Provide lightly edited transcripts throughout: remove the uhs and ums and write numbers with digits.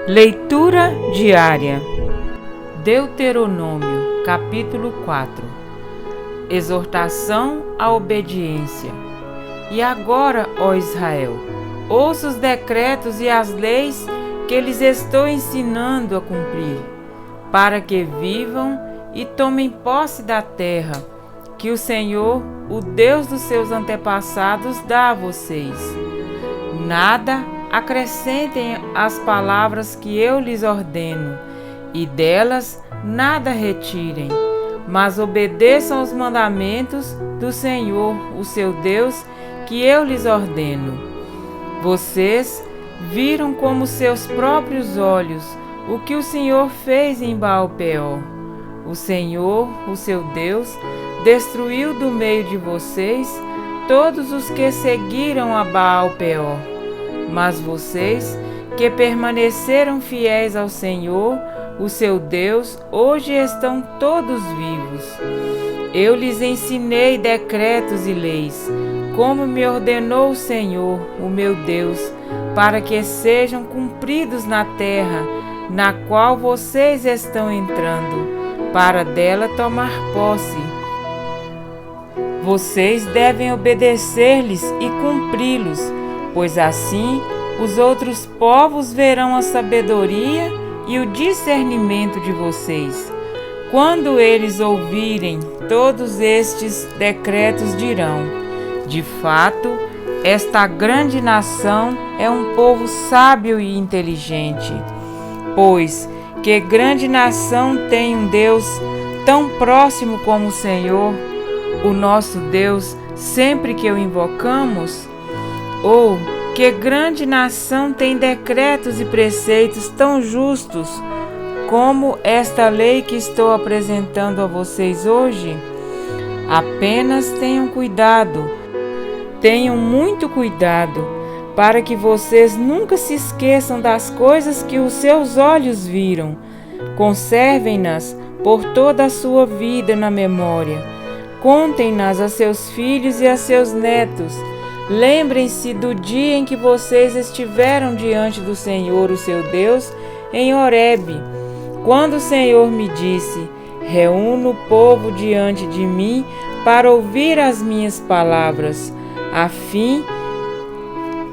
Leitura diária. Deuteronômio, capítulo 4. Exortação à obediência. E agora, ó Israel, ouça os decretos e as leis que lhes estou ensinando a cumprir, para que vivam e tomem posse da terra, que o Senhor, o Deus dos seus antepassados, dá a vocês. Nada acrescentem às palavras que eu lhes ordeno, e delas nada retirem, mas obedeçam aos mandamentos do Senhor, o seu Deus, que eu lhes ordeno. Vocês viram com seus próprios olhos o que o Senhor fez em Baal-peor. O Senhor, o seu Deus, destruiu do meio de vocês todos os que seguiram a Baal-peor. Mas vocês, que permaneceram fiéis ao Senhor, o seu Deus, hoje estão todos vivos. Eu lhes ensinei decretos e leis, como me ordenou o Senhor, o meu Deus, para que sejam cumpridos na terra, na qual vocês estão entrando, para dela tomar posse. Vocês devem obedecer-lhes e cumpri-los, pois assim os outros povos verão a sabedoria e o discernimento de vocês. Quando eles ouvirem todos estes decretos, dirão: de fato, esta grande nação é um povo sábio e inteligente. Pois que grande nação tem um Deus tão próximo como o Senhor, o nosso Deus, sempre que o invocamos? Ou que grande nação tem decretos e preceitos tão justos como esta lei que estou apresentando a vocês hoje? Apenas tenham cuidado, tenham muito cuidado, para que vocês nunca se esqueçam das coisas que os seus olhos viram. Conservem-nas por toda a sua vida na memória. Contem-nas a seus filhos e a seus netos. Lembrem-se do dia em que vocês estiveram diante do Senhor, o seu Deus, em Horebe, quando o Senhor me disse: reúna o povo diante de mim para ouvir as minhas palavras, a fim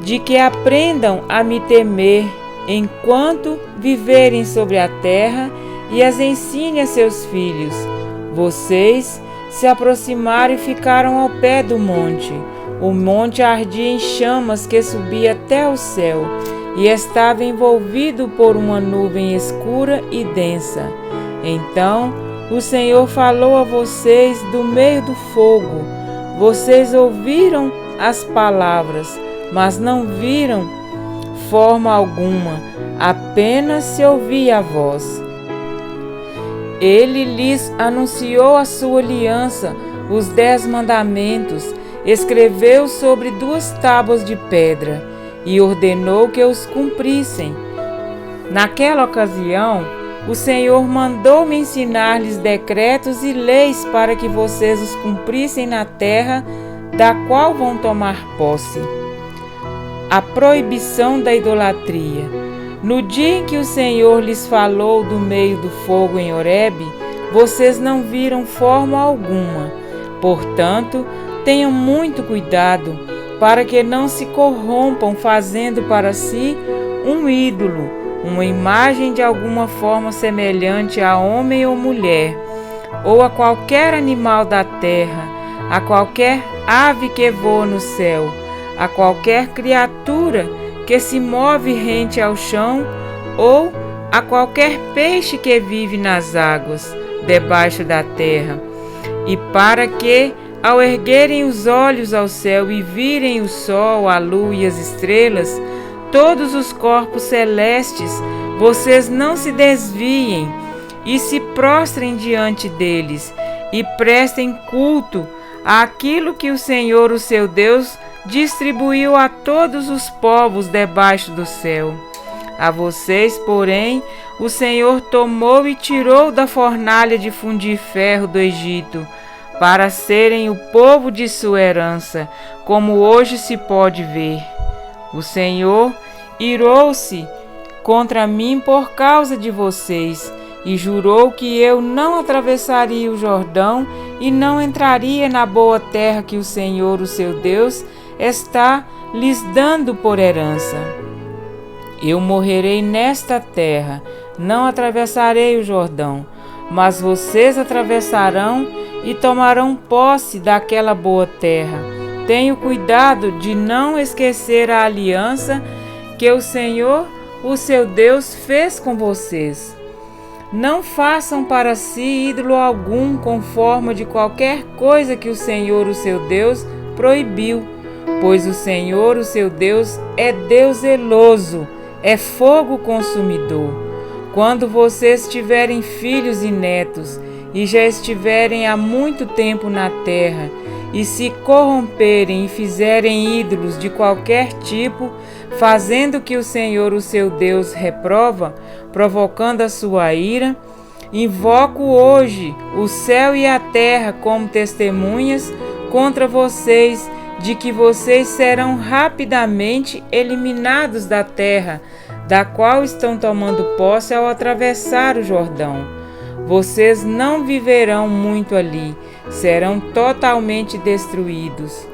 de que aprendam a me temer enquanto viverem sobre a terra, e as ensine a seus filhos. Vocês se aproximaram e ficaram ao pé do monte. O monte ardia em chamas que subia até o céu, e estava envolvido por uma nuvem escura e densa. Então o Senhor falou a vocês do meio do fogo. Vocês ouviram as palavras, mas não viram forma alguma, apenas se ouvia a voz. Ele lhes anunciou a sua aliança, os 10 mandamentos, escreveu sobre 2 tábuas de pedra e ordenou que os cumprissem. Naquela ocasião, o Senhor mandou-me ensinar-lhes decretos e leis para que vocês os cumprissem na terra da qual vão tomar posse. A proibição da idolatria. No dia em que o Senhor lhes falou do meio do fogo em Horebe, vocês não viram forma alguma. Portanto, tenham muito cuidado para que não se corrompam fazendo para si um ídolo, uma imagem de alguma forma semelhante a homem ou mulher, ou a qualquer animal da terra, a qualquer ave que voa no céu, a qualquer criatura que se move rente ao chão, ou a qualquer peixe que vive nas águas, debaixo da terra. E para que, ao erguerem os olhos ao céu e virem o sol, a lua e as estrelas, todos os corpos celestes, vocês não se desviem e se prostrem diante deles e prestem culto àquilo que o Senhor, o seu Deus, distribuiu a todos os povos debaixo do céu. A vocês, porém, o Senhor tomou e tirou da fornalha de fundir ferro do Egito, para serem o povo de sua herança, como hoje se pode ver. O Senhor irou-se contra mim por causa de vocês, e jurou que eu não atravessaria o Jordão e não entraria na boa terra que o Senhor, o seu Deus, está lhes dando por herança. Eu morrerei nesta terra, não atravessarei o Jordão, mas vocês atravessarão e tomarão posse daquela boa terra. Tenham cuidado de não esquecer a aliança que o Senhor, o seu Deus, fez com vocês. Não façam para si ídolo algum com forma de qualquer coisa que o Senhor, o seu Deus, proibiu, pois o Senhor, o seu Deus, é Deus zeloso, é fogo consumidor. Quando vocês tiverem filhos e netos, e já estiverem há muito tempo na terra, e se corromperem e fizerem ídolos de qualquer tipo, fazendo que o Senhor, o seu Deus, reprova, provocando a sua ira, invoco hoje o céu e a terra como testemunhas contra vocês, de que vocês serão rapidamente eliminados da terra, da qual estão tomando posse ao atravessar o Jordão. Vocês não viverão muito ali, serão totalmente destruídos.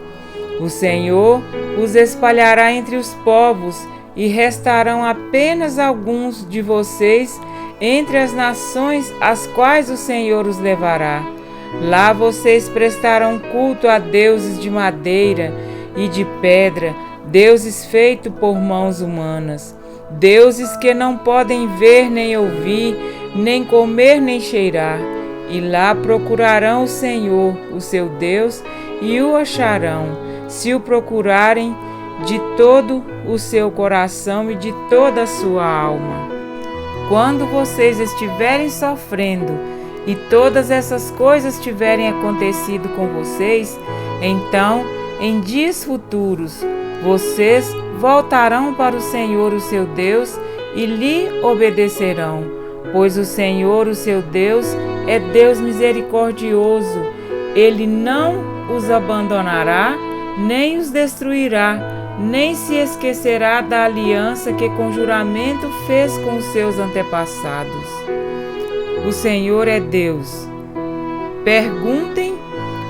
O Senhor os espalhará entre os povos, e restarão apenas alguns de vocês entre as nações às quais o Senhor os levará. Lá vocês prestarão culto a deuses de madeira e de pedra, deuses feitos por mãos humanas, deuses que não podem ver nem ouvir, nem comer nem cheirar. E lá procurarão o Senhor, o seu Deus, e o acharão, se o procurarem de todo o seu coração e de toda a sua alma. Quando vocês estiverem sofrendo e todas essas coisas tiverem acontecido com vocês, então, em dias futuros, vocês voltarão para o Senhor, o seu Deus, e lhe obedecerão, pois o Senhor, o seu Deus, é Deus misericordioso. Ele não os abandonará, nem os destruirá, nem se esquecerá da aliança que com juramento fez com os seus antepassados. O Senhor é Deus. Perguntem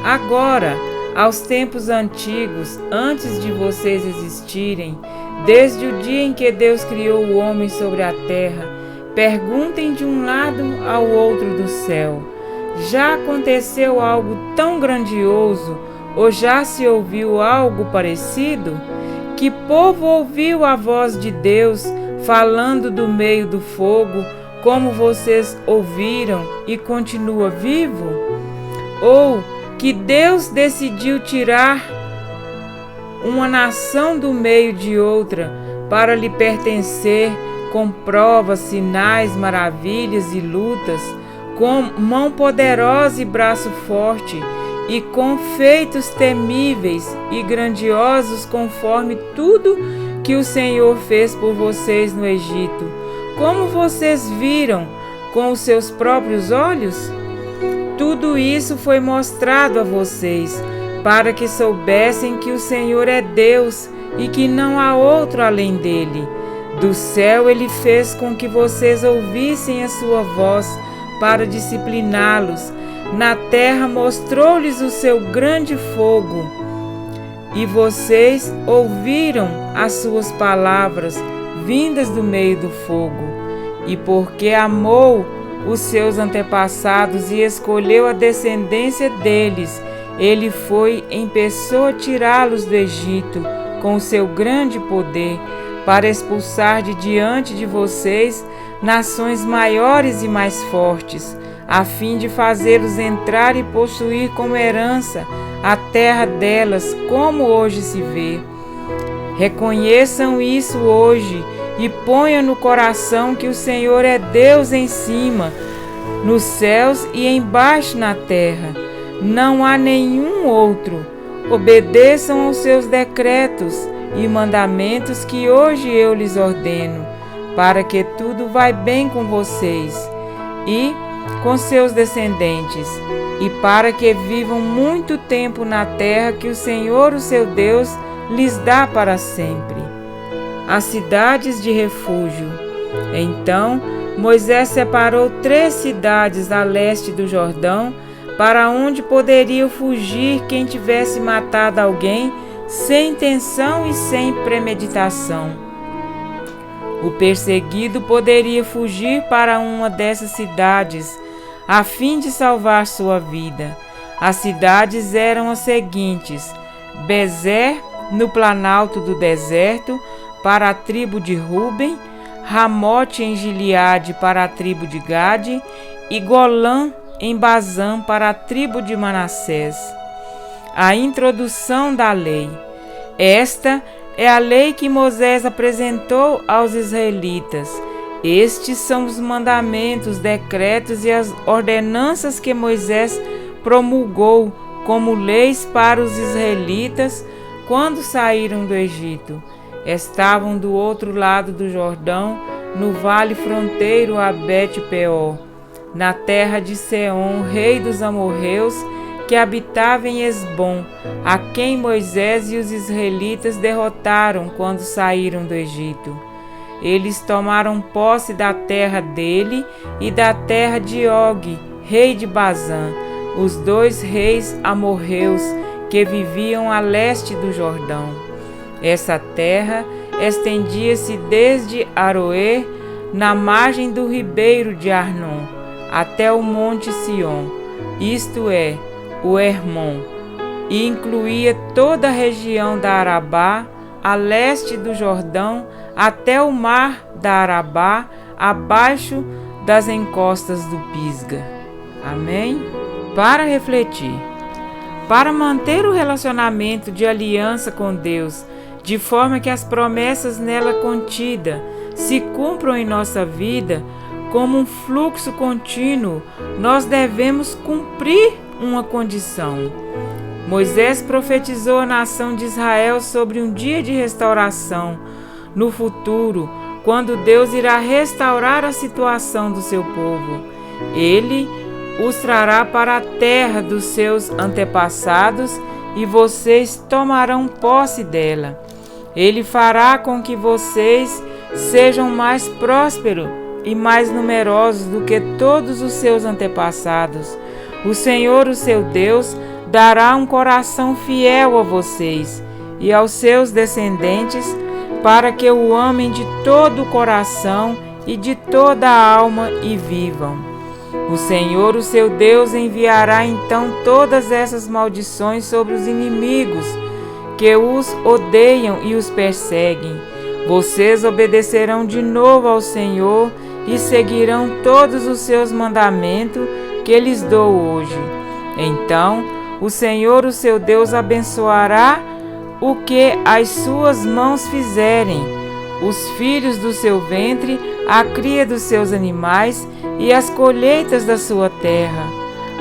agora aos tempos antigos, antes de vocês existirem, desde o dia em que Deus criou o homem sobre a terra. Perguntem de um lado ao outro do céu: já aconteceu algo tão grandioso, ou já se ouviu algo parecido? Que povo ouviu a voz de Deus falando do meio do fogo, como vocês ouviram, e continua vivo? Ou que Deus decidiu tirar uma nação do meio de outra para lhe pertencer, com provas, sinais, maravilhas e lutas, com mão poderosa e braço forte, e com feitos temíveis e grandiosos, conforme tudo que o Senhor fez por vocês no Egito, como vocês viram com os seus próprios olhos? Tudo isso foi mostrado a vocês, para que soubessem que o Senhor é Deus e que não há outro além dele. Do céu ele fez com que vocês ouvissem a sua voz para discipliná-los. Na terra mostrou-lhes o seu grande fogo, e vocês ouviram as suas palavras vindas do meio do fogo. E porque amou os seus antepassados e escolheu a descendência deles, ele foi em pessoa tirá-los do Egito com o seu grande poder, para expulsar de diante de vocês nações maiores e mais fortes, a fim de fazê-los entrar e possuir como herança a terra delas, como hoje se vê. Reconheçam isso hoje e ponham no coração que o Senhor é Deus em cima, nos céus e embaixo na terra. Não há nenhum outro. Obedeçam aos seus decretos e mandamentos que hoje eu lhes ordeno, para que tudo vá bem com vocês e com seus descendentes, e para que vivam muito tempo na terra que o Senhor, o seu Deus, lhes dá para sempre. As cidades de refúgio. Então Moisés separou 3 cidades a leste do Jordão, para onde poderia fugir quem tivesse matado alguém sem intenção e sem premeditação. O perseguido poderia fugir para uma dessas cidades, a fim de salvar sua vida. As cidades eram as seguintes: Bezer, no planalto do deserto, para a tribo de Ruben; Ramote em Gileade, para a tribo de Gade; e Golã em Bazã, para a tribo de Manassés. A introdução da lei. Esta é a lei que Moisés apresentou aos israelitas. Estes são os mandamentos, decretos e as ordenanças que Moisés promulgou como leis para os israelitas quando saíram do Egito. Estavam do outro lado do Jordão, no vale fronteiro a Bet-peor, na terra de Seom, rei dos amorreus, que habitava em Esbom, a quem Moisés e os israelitas derrotaram quando saíram do Egito. Eles tomaram posse da terra dele e da terra de Og, rei de Bazã, os 2 reis amorreus que viviam a leste do Jordão. Essa terra estendia-se desde Aroer, na margem do ribeiro de Arnon, até o monte Sion, isto é, o Hermon, e incluía toda a região da Arabá, a leste do Jordão, até o mar da Arabá, abaixo das encostas do Pisga. Amém? Para refletir. Para manter o relacionamento de aliança com Deus, de forma que as promessas nela contidas se cumpram em nossa vida, como um fluxo contínuo, nós devemos cumprir uma condição. Moisés profetizou à nação de Israel sobre um dia de restauração no futuro, quando Deus irá restaurar a situação do seu povo. Ele os trará para a terra dos seus antepassados e vocês tomarão posse dela. Ele fará com que vocês sejam mais prósperos e mais numerosos do que todos os seus antepassados. O Senhor, o seu Deus, dará um coração fiel a vocês e aos seus descendentes, para que o amem de todo o coração e de toda a alma e vivam. O Senhor, o seu Deus, enviará então todas essas maldições sobre os inimigos que os odeiam e os perseguem. Vocês obedecerão de novo ao Senhor e seguirão todos os seus mandamentos que lhes dou hoje. Então, o Senhor, o seu Deus, abençoará o que as suas mãos fizerem, os filhos do seu ventre, a cria dos seus animais e as colheitas da sua terra.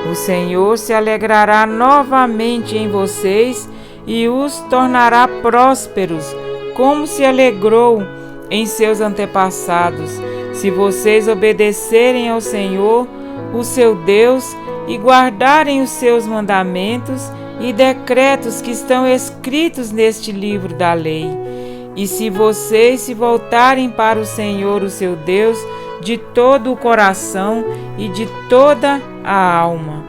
O Senhor se alegrará novamente em vocês e os tornará prósperos, como se alegrou em seus antepassados, se vocês obedecerem ao Senhor, o seu Deus, e guardarem os seus mandamentos e decretos que estão escritos neste livro da lei. E se vocês se voltarem para o Senhor, o seu Deus, de todo o coração e de toda a alma.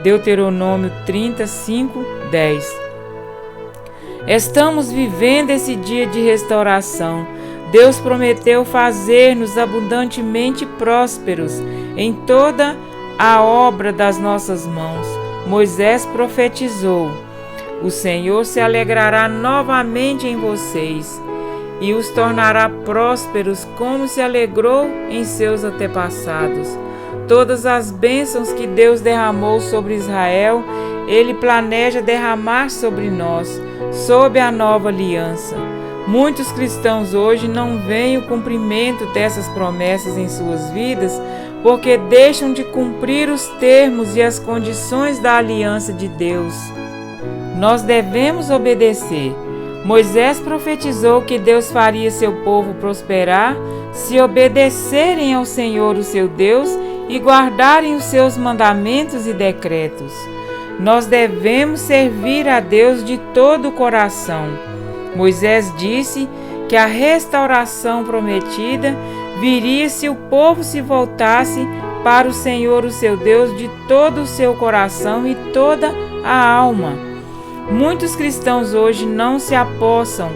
Deuteronômio 35, 10. Estamos vivendo esse dia de restauração. Deus prometeu fazer-nos abundantemente prósperos em toda a obra das nossas mãos. Moisés profetizou: o Senhor se alegrará novamente em vocês e os tornará prósperos como se alegrou em seus antepassados. Todas as bênçãos que Deus derramou sobre Israel, Ele planeja derramar sobre nós, sob a nova aliança. Muitos cristãos hoje não veem o cumprimento dessas promessas em suas vidas porque deixam de cumprir os termos e as condições da aliança de Deus. Nós devemos obedecer. Moisés profetizou que Deus faria seu povo prosperar se obedecerem ao Senhor, o seu Deus, e guardarem os seus mandamentos e decretos. Nós devemos servir a Deus de todo o coração. Moisés disse que a restauração prometida viria se o povo se voltasse para o Senhor, o seu Deus, de todo o seu coração e toda a alma. Muitos cristãos hoje não se apossam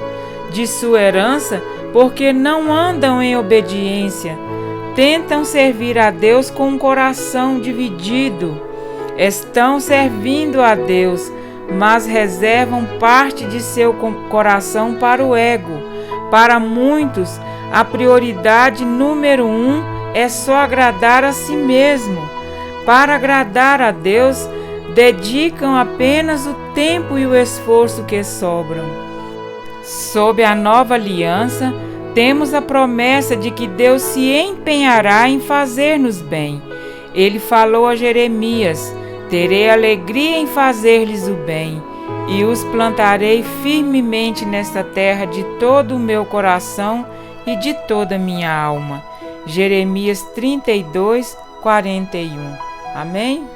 de sua herança porque não andam em obediência. Tentam servir a Deus com um coração dividido. Estão servindo a Deus, mas reservam parte de seu coração para o ego. Para muitos, a prioridade número 1 é só agradar a si mesmo. Para agradar a Deus, dedicam apenas o tempo e o esforço que sobram. Sob a nova aliança, temos a promessa de que Deus se empenhará em fazer-nos bem. Ele falou a Jeremias: terei alegria em fazer-lhes o bem, e os plantarei firmemente nesta terra de todo o meu coração e de toda a minha alma. Jeremias 32, 41. Amém?